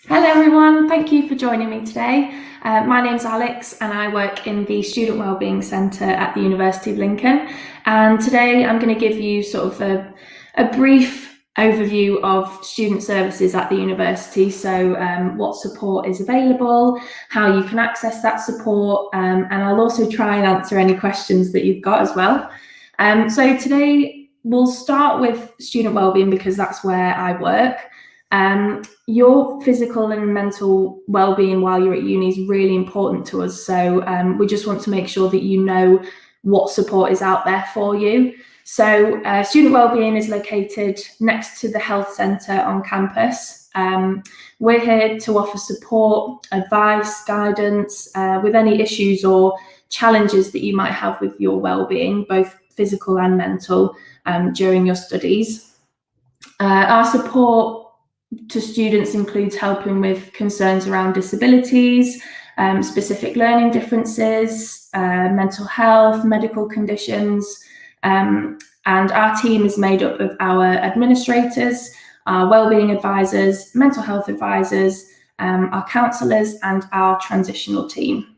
Hello everyone, thank you for joining me today. My name's Alex and I work in the Student Wellbeing Centre at the University of Lincoln, and today I'm going to give you sort of a brief overview of student services at the university. So what support is available, how you can access that support, and I'll also try and answer any questions that you've got as well. So today we'll start with student wellbeing because that's where I work. Your physical and mental well-being while you're at uni is really important to us. So we just want to make sure that you know what support is out there for you. So student wellbeing is located next to the health centre on campus. We're here to offer support, advice, guidance with any issues or challenges that you might have with your well-being, both physical and mental, during your studies. Our support to students includes helping with concerns around disabilities, specific learning differences, mental health, medical conditions, and our team is made up of our administrators, our wellbeing advisors, mental health advisors, our counsellors, and our transitional team.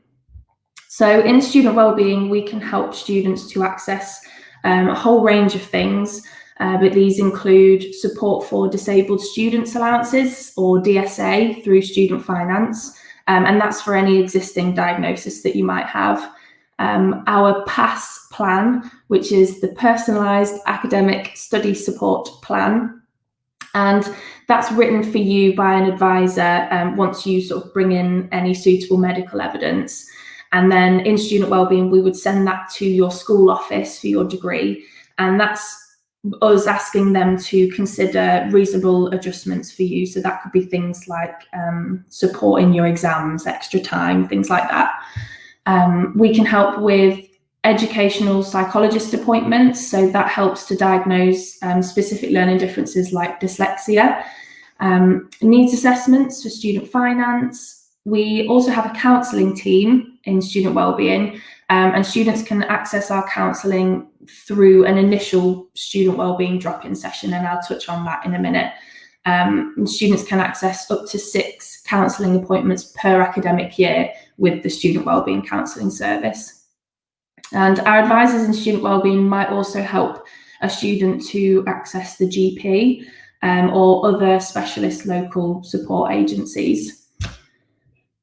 So in student wellbeing, we can help students to access a whole range of things. But these include support for disabled students allowances, or DSA, through student finance, and that's for any existing diagnosis that you might have. Our PASS plan, which is the Personalised Academic Study Support Plan, and that's written for you by an advisor once you sort of bring in any suitable medical evidence. And then in student wellbeing, we would send that to your school office for your degree, and that's us asking them to consider reasonable adjustments for you. So that could be things like support in your exams, extra time, things like that. We can help with educational psychologist appointments. So that helps to diagnose specific learning differences like dyslexia. Needs assessments for student finance. We also have a counselling team in student wellbeing, and students can access our counselling through an initial student wellbeing drop-in session, and I'll touch on that in a minute. Students can access up to 6 counselling appointments per academic year with the student wellbeing counselling service. And our advisors in student wellbeing might also help a student to access the GP or other specialist local support agencies.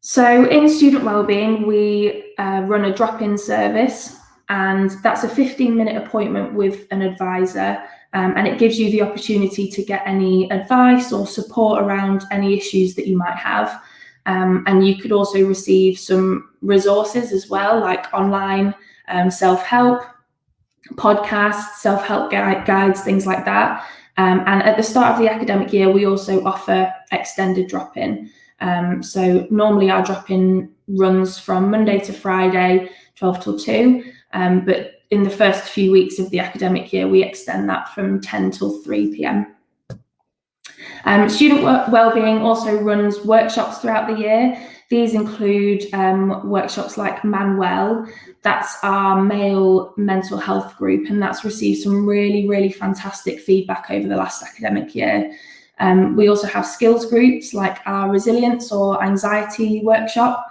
So in student wellbeing, we run a drop-in service, and that's a 15-minute appointment with an advisor, and it gives you the opportunity to get any advice or support around any issues that you might have. And you could also receive some resources as well, like online self-help, podcasts, self-help guides, things like that. And at the start of the academic year, we also offer extended drop-in. So normally our drop-in runs from Monday to Friday, 12 till 2, but in the first few weeks of the academic year, we extend that from 10 till 3 p.m. Student Wellbeing also runs workshops throughout the year. These include workshops like Manuel, that's our male mental health group, and that's received some really, really fantastic feedback over the last academic year. We also have skills groups like our resilience or anxiety workshop.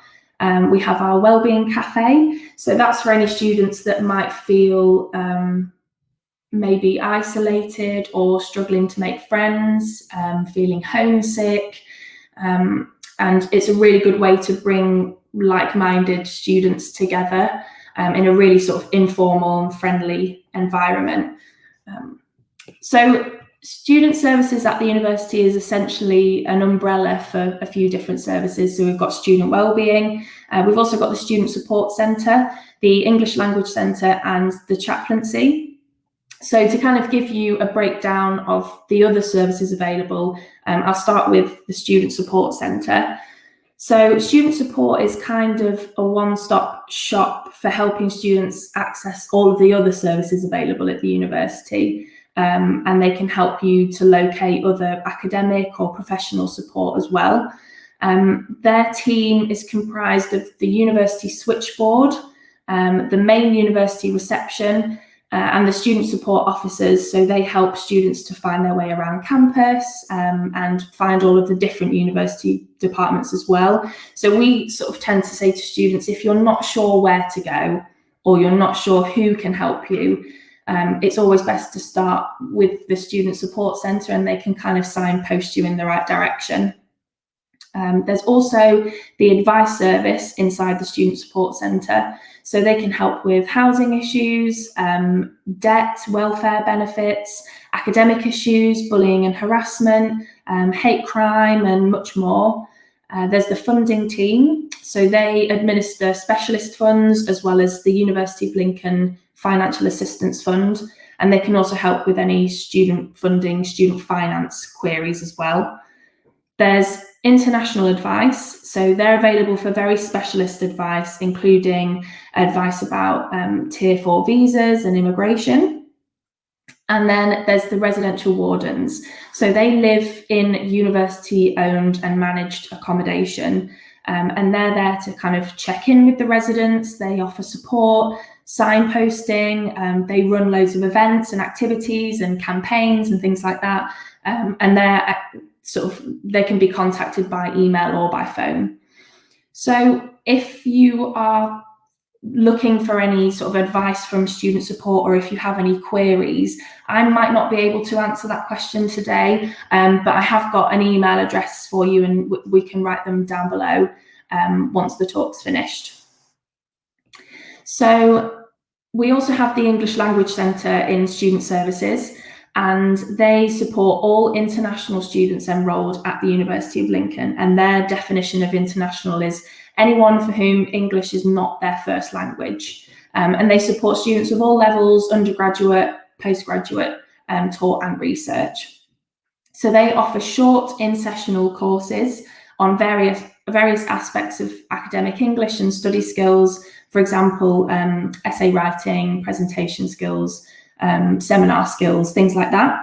We have our wellbeing cafe. So that's for any students that might feel maybe isolated or struggling to make friends, feeling homesick. And it's a really good way to bring like-minded students together in a really sort of informal and friendly environment. So student services at the university is essentially an umbrella for a few different services. So we've got student wellbeing, we've also got the student support centre, the English language centre, and the chaplaincy. So to kind of give you a breakdown of the other services available, I'll start with the student support centre. So student support is kind of a one-stop shop for helping students access all of the other services available at the university. And they can help you to locate other academic or professional support as well. Their team is comprised of the university switchboard, the main university reception, and the student support officers, so they help students to find their way around campus and find all of the different university departments as well. So we sort of tend to say to students, if you're not sure where to go or you're not sure who can help you, it's always best to start with the student support centre, and they can kind of signpost you in the right direction. There's also the advice service inside the student support centre, so they can help with housing issues, debt, welfare benefits, academic issues, bullying and harassment, hate crime, and much more. There's the funding team, so they administer specialist funds as well as the University of Lincoln Financial Assistance Fund, and they can also help with any student funding, student finance queries as well. There's international advice, so they're available for very specialist advice, including advice about Tier 4 visas and immigration. And then there's the residential wardens. So they live in university-owned and managed accommodation, and they're there to kind of check in with the residents. They offer support, signposting, they run loads of events and activities and campaigns and things like that, and they're they can be contacted by email or by phone. So if you are looking for any sort of advice from student support, or if you have any queries, I might not be able to answer that question today, but I have got an email address for you, and we can write them down below once the talk's finished. So we also have the English Language Centre in Student Services, and they support all international students enrolled at the University of Lincoln, and their definition of international is anyone for whom English is not their first language. And they support students of all levels, undergraduate, postgraduate, taught and research. So they offer short in-sessional courses on various aspects of academic English and study skills, for example, essay writing, presentation skills, seminar skills, things like that.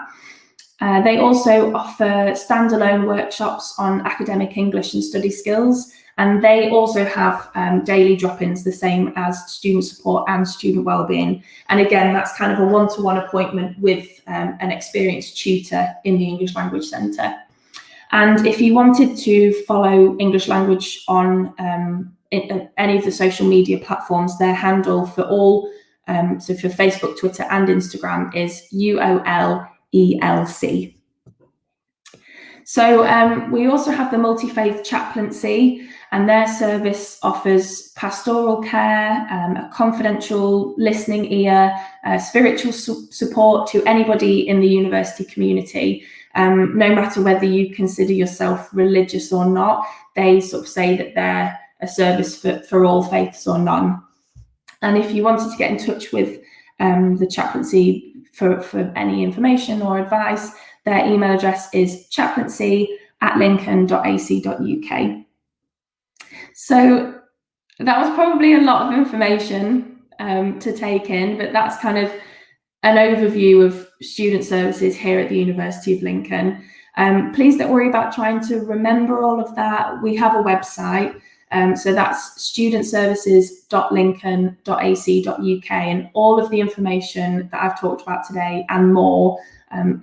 They also offer standalone workshops on academic English and study skills, and they also have daily drop-ins, the same as student support and student wellbeing. And again, that's kind of a one-to-one appointment with an experienced tutor in the English Language Centre. And if you wanted to follow English Language on any of the social media platforms, their handle for all, so for Facebook, Twitter and Instagram, is UOLELC. So we also have the Multi-Faith Chaplaincy, and their service offers pastoral care, a confidential listening ear, spiritual support to anybody in the university community. No matter whether you consider yourself religious or not, they sort of say that they're a service for all faiths or none. And if you wanted to get in touch with the chaplaincy for any information or advice, their email address is chaplaincy@lincoln.ac.uk. So that was probably a lot of information to take in, but that's kind of an overview of student services here at the University of Lincoln. Please don't worry about trying to remember all of that. We have a website, so that's studentservices.lincoln.ac.uk, and all of the information that I've talked about today and more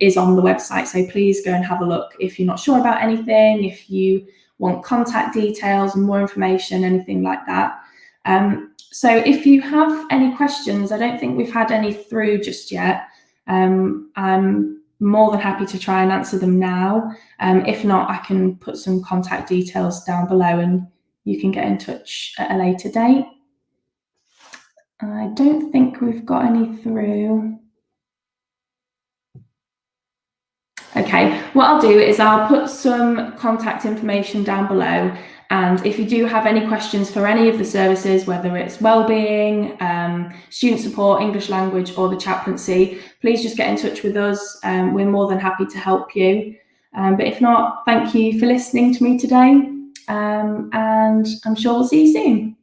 is on the website. So please go and have a look if you're not sure about anything, if you want contact details and more information, anything like that. So if you have any questions, I don't think we've had any through just yet. I'm more than happy to try and answer them now. If not, I can put some contact details down below and you can get in touch at a later date. I don't think we've got any through. Okay, what I'll do is I'll put some contact information down below, and if you do have any questions for any of the services, whether it's wellbeing, student support, English language, or the chaplaincy, please just get in touch with us. We're more than happy to help you. But if not, thank you for listening to me today, and I'm sure we'll see you soon.